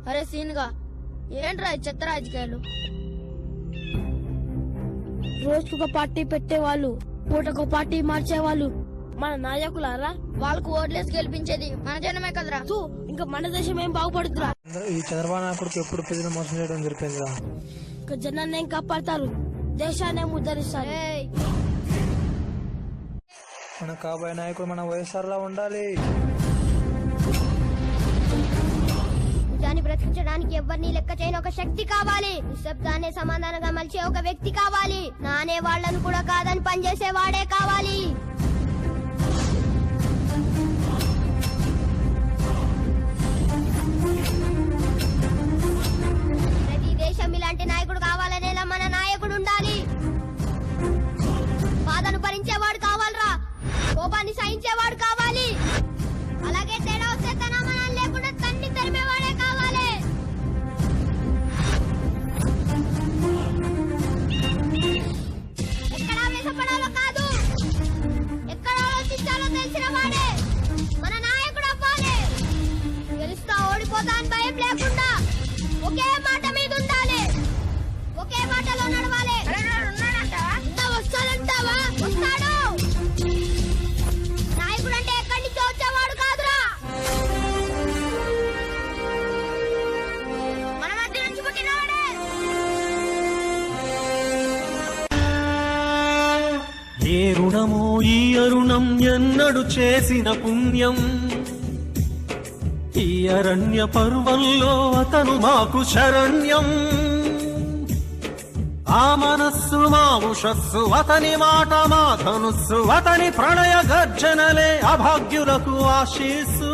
అరే సీన్గా ఏంట్రా ఈ చెత్త రాజకీయాలు? రోజుకొక పార్టీ పెట్టేవాళ్ళు, పూటకొక పార్టీ మార్చేవాళ్ళు మన నాయకులారా. వాళ్ళకు ఓట్లేసి గెలిపించేది మన జనమే కదరా. ఇంకా మన దేశం ఏం బాగుపడుతురా? ఈ చంద్రబాబు నాయుడు ఎప్పుడు ప్రజలు మోసం చేయడం జరిపిందిరా. ఇంకా జనాన్ని ఏం కాపాడతారు, దేశాన్ని ఏం ఉద్ధరిస్తారు. మన కాబోయే నాయకుడు మన వైఎస్ఆర్ లా ఉండాలి. దాన్ని బ్రతికించడానికి ఎవరిని లెక్క చేయని ఒక శక్తి కావాలి. నిశ్శబ్దాన్ని సమాధానంగా మలిచే ఒక వ్యక్తి కావాలి. నానే వాళ్లను కూడా కాదని పనిచేసే వాడే కావాలి. ప్రతి దేశం ఇలాంటి నాయకుడు కావాలనేలా మన నాయకుడు ఉండాలి. బాధను భరించేవాడు కావాలరా, కోపాన్ని సహించేవాడు కావాలి. అలాగే తేడా వస్తే తన మనం లేకుండా తన్ని తరిమేవాడే కావాలి. ఎక్కడ వేసపడాలో కాదు, ఎక్కడ ఆలోచించాలో తెలిసిన వాడే మన నాయకుడు అవ్వాలి. గెలుస్తా ఓడిపోతా అని భయం లేకుండా ఒకే మాట మీద ఉండాలి, ఒకే మాటలో నడవాలి. వస్తాడంటావా? వస్తాడు. నాయకుడు అంటే ఎక్కడి నుంచి వచ్చేవాడు కాదురా, మన మధ్య నుంచి పుట్టినవాడే. ఏ రుణమో ఈ అరుణం ఎన్నడు చేసిన పుణ్యం. ఈ అరణ్య పర్వంలో అతను మాకు శరణ్యం. ఆ మనస్సు మా ఉషస్సు, అతని మాట మా ధనుస్సు, అతని ప్రణయ గర్జనలే అభాగ్యులకు ఆశీస్సు.